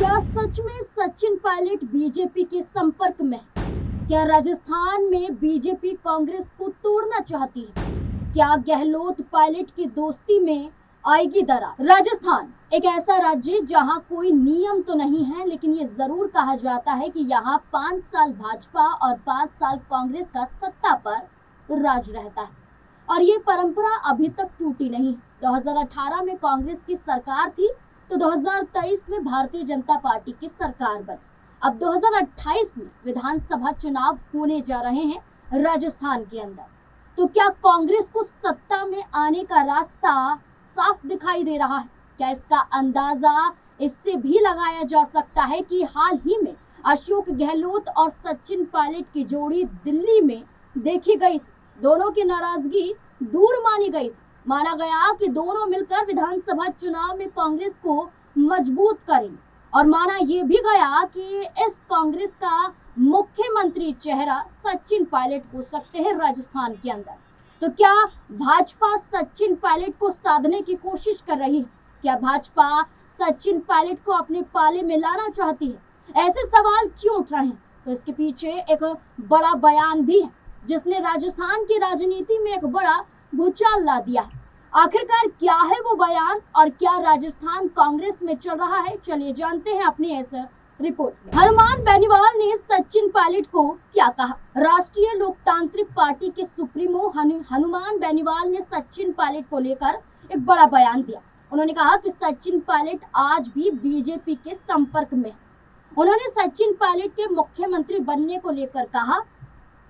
क्या सच में सचिन पायलट बीजेपी के संपर्क में है? क्या राजस्थान में बीजेपी कांग्रेस को तोड़ना चाहती है? क्या गहलोत पायलट की दोस्ती में आएगी दरार? राजस्थान एक ऐसा राज्य जहां कोई नियम तो नहीं है, लेकिन ये जरूर कहा जाता है कि यहाँ 5 साल भाजपा और 5 साल कांग्रेस का सत्ता पर राज रहता है और ये परंपरा अभी तक टूटी नहीं। 2018 में कांग्रेस की सरकार थी तो 2023 में भारतीय जनता पार्टी की सरकार बनी। अब 2028 में विधानसभा चुनाव होने जा रहे हैं राजस्थान के अंदर। तो क्या कांग्रेस को सत्ता में आने का रास्ता साफ दिखाई दे रहा है? क्या इसका अंदाजा इससे भी लगाया जा सकता है कि हाल ही में अशोक गहलोत और सचिन पायलट की जोड़ी दिल्ली में देखी गई थी। दोनों की नाराजगी दूर मानी गई थी। माना गया कि दोनों मिलकर विधानसभा चुनाव में कांग्रेस को मजबूत करेंगे और माना यह भी गया कि इस कांग्रेस का मुख्यमंत्री चेहरा सचिन पायलट हो सकते हैं राजस्थान के अंदर। तो क्या भाजपा सचिन पायलट को साधने की कोशिश कर रही है? क्या भाजपा सचिन पायलट को अपने पाले में लाना चाहती है? ऐसे सवाल क्यों उठ रहे हैं? तो इसके पीछे एक बड़ा बयान भी है जिसने राजस्थान की राजनीति में एक बड़ा भूचाल ला दिया है। आखिरकार क्या है वो बयान और क्या राजस्थान कांग्रेस में चल रहा है, चलिए जानते हैं अपनी इस रिपोर्ट में। हनुमान बेनीवाल ने सचिन पायलट को क्या कहा? राष्ट्रीय लोकतांत्रिक पार्टी के सुप्रीमो हनुमान बेनीवाल ने सचिन पायलट को लेकर एक बड़ा बयान दिया। उन्होंने कहा कि सचिन पायलट आज भी बीजेपी के संपर्क में है। उन्होंने सचिन पायलट के मुख्यमंत्री बनने को लेकर कहा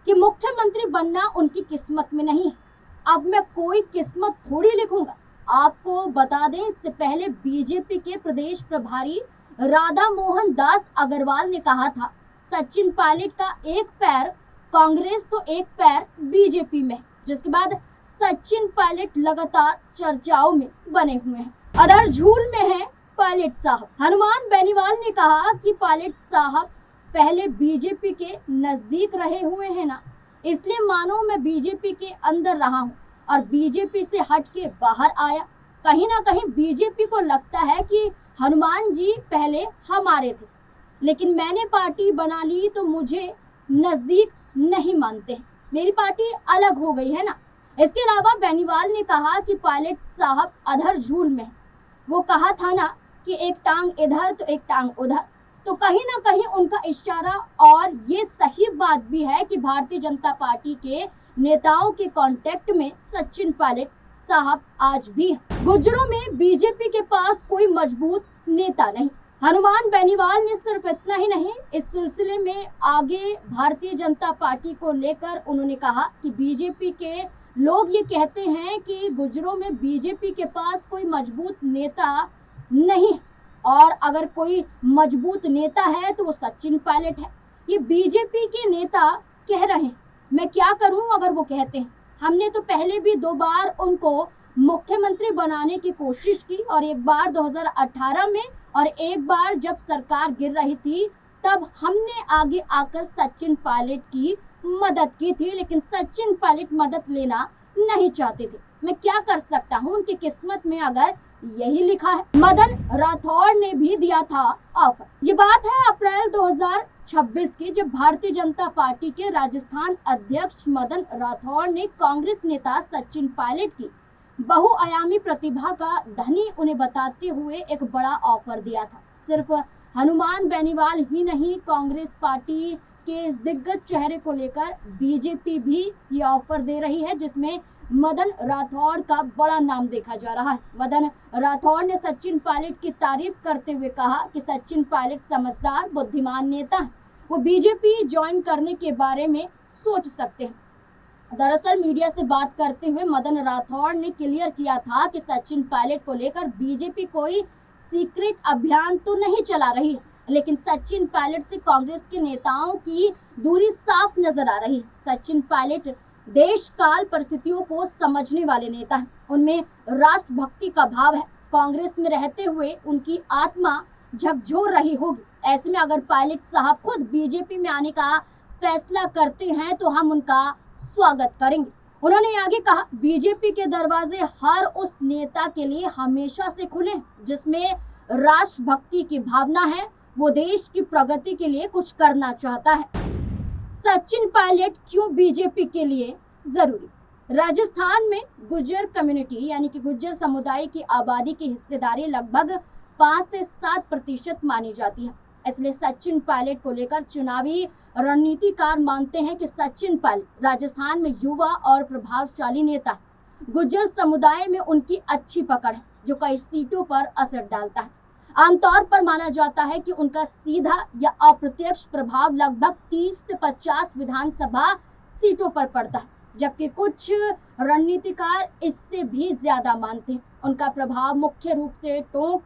कि मुख्यमंत्री बनना उनकी किस्मत में नहीं है। अब मैं कोई किस्मत थोड़ी लिखूंगा। आपको बता दें, इससे पहले बीजेपी के प्रदेश प्रभारी राधा मोहन दास अग्रवाल ने कहा था सचिन पायलट का एक पैर कांग्रेस तो एक पैर बीजेपी में, जिसके बाद सचिन पायलट लगातार चर्चाओं में बने हुए हैं। अधर झूल में है पायलट साहब। हनुमान बेनीवाल ने कहा कि पायलट साहब पहले बीजेपी के नजदीक रहे हुए हैं ना, इसलिए मानो मैं बीजेपी के अंदर रहा हूं और बीजेपी से हट के बाहर आया। कहीं ना कहीं बीजेपी को लगता है कि हनुमान जी पहले हमारे थे, लेकिन मैंने पार्टी बना ली तो मुझे नजदीक नहीं मानते हैं, मेरी पार्टी अलग हो गई है ना। इसके अलावा बेनीवाल ने कहा कि पायलट साहब अधर झूल में, वो कहा था ना कि एक टांग इधर तो एक टांग उधर, तो कहीं ना कहीं उनका इशारा, और ये सही बात भी है कि भारतीय जनता पार्टी के नेताओं के कांटेक्ट में सचिन पायलट साहब आज भी हैं। गुज्जरों में बीजेपी के पास कोई मजबूत नेता नहीं। हनुमान बेनीवाल ने सिर्फ इतना ही नहीं, इस सिलसिले में आगे भारतीय जनता पार्टी को लेकर उन्होंने कहा कि बीजेपी के लोग ये कहते हैं कि गुज्जरों में बीजेपी के पास कोई मजबूत नेता नहीं, और अगर कोई मजबूत नेता है तो वो सचिन पायलट है। ये बीजेपी के नेता कह रहे हैं, मैं क्या करूं अगर वो कहते हैं। हमने तो पहले भी 2 बार उनको मुख्यमंत्री बनाने की कोशिश की, और एक बार 2018 में और एक बार जब सरकार गिर रही थी तब हमने आगे आकर सचिन पायलट की मदद की थी, लेकिन सचिन पायलट मदद लेना नहीं चाहते थे। मैं क्या कर सकता हूं, उनकी किस्मत में अगर यही लिखा है। मदन राठौड़ ने भी दिया था ऑफर। ये बात है अप्रैल 2026 की, जब भारतीय जनता पार्टी के राजस्थान अध्यक्ष मदन राठौड़ ने कांग्रेस नेता सचिन पायलट की बहुआयामी प्रतिभा का धनी उन्हें बताते हुए एक बड़ा ऑफर दिया था। सिर्फ हनुमान बेनीवाल ही नहीं, कांग्रेस पार्टी के इस दिग्गज चेहरे को लेकर बीजेपी भी ये ऑफर दे रही है, जिसमें मदन राठौड़ का बड़ा नाम देखा जा रहा है। मदन राठौड़ ने सचिन पायलट की तारीफ करते हुए कहा कि सचिन पायलट समझदार बुद्धिमान नेता हैं, वो बीजेपी ज्वाइन करने के बारे में सोच सकते हैं। दरअसल मीडिया से बात करते हुए मदन राठौड़ ने क्लियर किया था कि सचिन पायलट को लेकर बीजेपी कोई सीक्रेट अभियान तो नहीं चला रही है, लेकिन सचिन पायलट से कांग्रेस के नेताओं की दूरी साफ नजर आ रही है। सचिन पायलट देश काल परिस्थितियों को समझने वाले नेता हैं, उनमें राष्ट्रभक्ति का भाव है। कांग्रेस में रहते हुए उनकी आत्मा झकझोर रही होगी। ऐसे में अगर पायलट साहब खुद बीजेपी में आने का फैसला करते हैं तो हम उनका स्वागत करेंगे। उन्होंने आगे कहा, बीजेपी के दरवाजे हर उस नेता के लिए हमेशा से खुले जिसमें राष्ट्रभक्ति की भावना है, वो देश की प्रगति के लिए कुछ करना चाहता है। सचिन पायलट क्यों बीजेपी के लिए जरूरी? राजस्थान में गुर्जर कम्युनिटी यानी कि गुर्जर समुदाय की आबादी की हिस्सेदारी लगभग 5 से 7% मानी जाती है। इसलिए सचिन पायलट को लेकर चुनावी रणनीतिकार मानते हैं कि सचिन पायलट राजस्थान में युवा और प्रभावशाली नेता है। गुर्जर समुदाय में उनकी अच्छी पकड़ है जो कई सीटों पर असर डालता है। आमतौर पर माना जाता है कि उनका सीधा या अप्रत्यक्ष प्रभाव लगभग 30 से 50 विधानसभा सीटों पर पड़ता है, जबकि कुछ रणनीतिकार इससे भी ज्यादा मानते हैं। उनका प्रभाव मुख्य रूप से टोंक,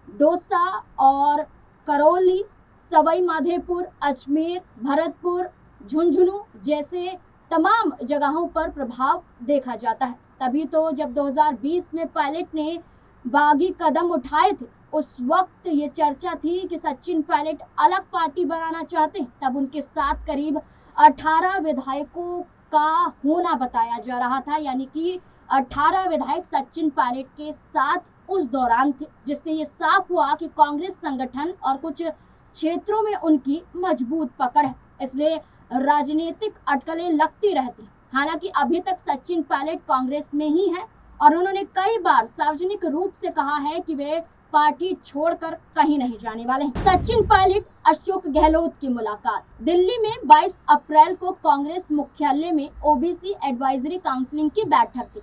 दौसा और करौली, सवाई माधोपुर, अजमेर, भरतपुर, झुंझुनू जैसे तमाम जगहों पर प्रभाव देखा जाता है। तभी तो जब 2020 में पायलट ने बागी कदम उठाए थे, उस वक्त ये चर्चा थी कि सचिन पायलट अलग पार्टी बनाना चाहते हैं। तब उनके साथ करीब 18 विधायकों का होना बताया जा रहा था, यानी कि 18 विधायक सचिन पायलट के साथ उस दौरान थे, जिससे ये साफ हुआ कि कांग्रेस संगठन और कुछ क्षेत्रों में उनकी मजबूत पकड़ है, इसलिए राजनीतिक अटकलें लगती रहती। हालांकि अभी तक सचिन पायलट कांग्रेस में ही है और उन्होंने कई बार सार्वजनिक रूप से कहा है कि वे पार्टी छोड़कर कहीं नहीं जाने वाले हैं। सचिन पायलट अशोक गहलोत की मुलाकात। दिल्ली में 22 अप्रैल को कांग्रेस मुख्यालय में ओबीसी एडवाइजरी काउंसिलिंग की बैठक थी।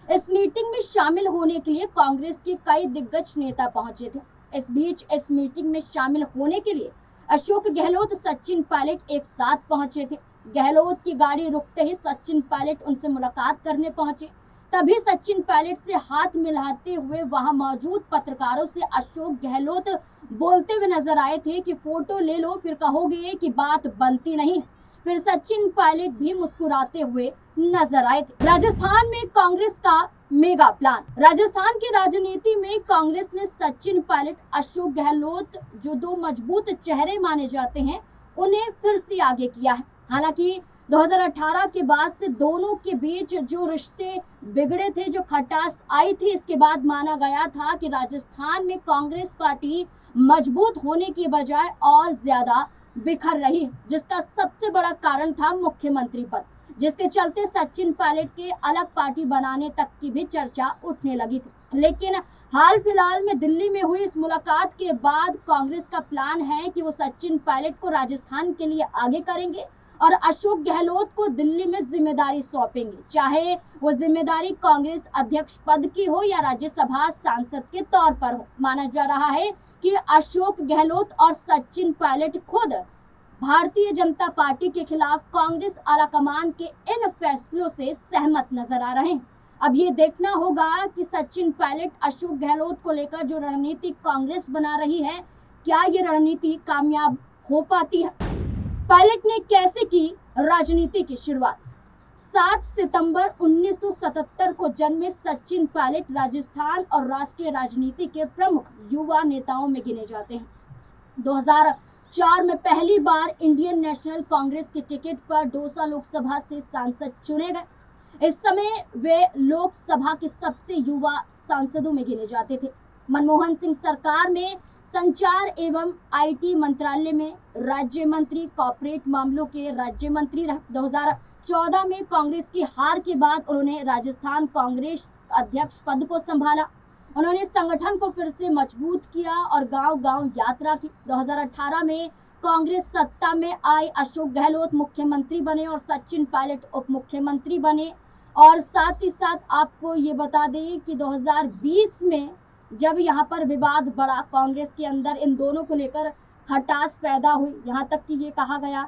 इस मीटिंग में शामिल होने के लिए कांग्रेस के कई दिग्गज नेता पहुंचे थे। इस बीच इस मीटिंग में शामिल होने के लिए अशोक गहलोत, सचिन पायलट एक साथ पहुंचे थे। गहलोत की गाड़ी रुकते ही सचिन पायलट उनसे मुलाकात करने पहुंचे। तभी सचिन पायलट से हाथ मिलाते हुए वहां मौजूद पत्रकारों से अशोक गहलोत बोलते हुए नजर आए थे कि फोटो ले लो, फिर कहोगे कि बात बनती नहीं। फिर सचिन पायलट भी मुस्कुराते हुए नजर आए थे। राजस्थान में कांग्रेस का मेगा प्लान। राजस्थान की राजनीति में कांग्रेस ने सचिन पायलट, अशोक गहलोत जो दो मजबूत चेहरे माने जाते हैं, उन्हें फिर से आगे किया है। हालांकि 2018 के बाद से दोनों के बीच जो रिश्ते बिगड़े थे, जो खटास आई थी, इसके बाद माना गया था कि राजस्थान में कांग्रेस पार्टी मजबूत होने की बजाय और ज्यादा बिखर रही, जिसका सबसे बड़ा कारण था मुख्यमंत्री पद, जिसके चलते सचिन पायलट के अलग पार्टी बनाने तक की भी चर्चा उठने लगी थी। लेकिन हाल फिलहाल में दिल्ली में हुई इस मुलाकात के बाद कांग्रेस का प्लान है कि वो सचिन पायलट को राजस्थान के लिए आगे करेंगे और अशोक गहलोत को दिल्ली में जिम्मेदारी सौंपेंगे, चाहे वो जिम्मेदारी कांग्रेस अध्यक्ष पद की हो या राज्यसभा सांसद के तौर पर हो। माना जा रहा है कि अशोक गहलोत और सचिन पायलट खुद भारतीय जनता पार्टी के खिलाफ कांग्रेस आलाकमान के इन फैसलों से सहमत नजर आ रहे हैं। अब ये देखना होगा कि सचिन पायलट, अशोक गहलोत को लेकर जो रणनीति कांग्रेस बना रही है, क्या ये रणनीति कामयाब हो पाती है। पायलट ने कैसे की राजनीति की शुरुआत। 7 सितंबर 1977 को जन्मे सचिन पायलट राजस्थान और राष्ट्रीय राजनीति के प्रमुख युवा नेताओं में गिने जाते हैं। 2004 में पहली बार इंडियन नेशनल कांग्रेस के टिकट पर दौसा लोकसभा से सांसद चुने गए। इस समय वे लोकसभा के सबसे युवा सांसदों में गिने जाते थे। मनमोहन सिंह सरकार में संचार एवं आईटी मंत्रालय में राज्य मंत्री, कॉर्पोरेट मामलों के राज्य मंत्री रहे। 2014 में कांग्रेस की हार के बाद उन्होंने राजस्थान कांग्रेस अध्यक्ष पद को संभाला। उन्होंने संगठन को फिर से मजबूत किया और गांव-गांव यात्रा की। 2018 में कांग्रेस सत्ता में आई, अशोक गहलोत मुख्यमंत्री बने और सचिन पायलट उप मुख्यमंत्री बने। और साथ ही साथ आपको ये बता दें कि 2020 में जब यहाँ पर विवाद बढ़ा कांग्रेस के अंदर, इन दोनों को लेकर खटास पैदा हुई, यहाँ तक कि ये कहा गया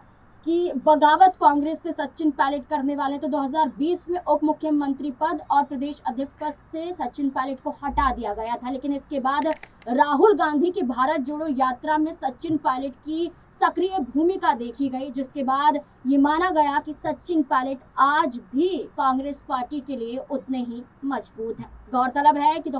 कि बगावत कांग्रेस से सचिन पायलट करने वाले, तो 2020 में उप मुख्यमंत्री पद और प्रदेश अध्यक्ष पद से सचिन पायलट को हटा दिया गया था। लेकिन इसके बाद राहुल गांधी की भारत जोड़ो यात्रा में सचिन पायलट की सक्रिय भूमिका देखी गई, जिसके बाद ये माना गया कि सचिन पायलट आज भी कांग्रेस पार्टी के लिए उतने ही मजबूत हैं। गौरतलब है कि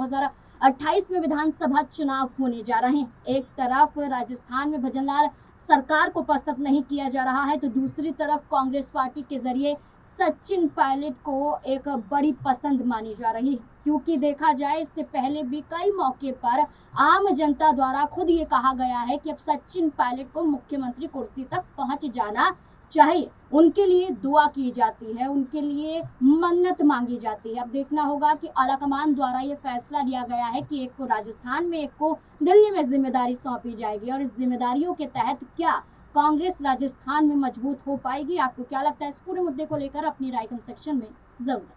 28 में विधानसभा चुनाव होने जा रहे हैं। एक तरफ राजस्थान में भजनलाल सरकार को पसंद नहीं किया जा रहा है, तो दूसरी तरफ कांग्रेस पार्टी के जरिए सचिन पायलट को एक बड़ी पसंद मानी जा रही है, क्योंकि देखा जाए इससे पहले भी कई मौके पर आम जनता द्वारा खुद ये कहा गया है कि अब सचिन पायलट को मुख्यमंत्री कुर्सी तक पहुंच जाना चाहिए। उनके लिए दुआ की जाती है, उनके लिए मन्नत मांगी जाती है। अब देखना होगा कि आलाकमान द्वारा ये फैसला लिया गया है कि एक को राजस्थान में, एक को दिल्ली में जिम्मेदारी सौंपी जाएगी, और इस जिम्मेदारियों के तहत क्या कांग्रेस राजस्थान में मजबूत हो पाएगी? आपको क्या लगता है? इस पूरे मुद्दे को लेकर अपनी राय कमेंट सेक्शन में जरूर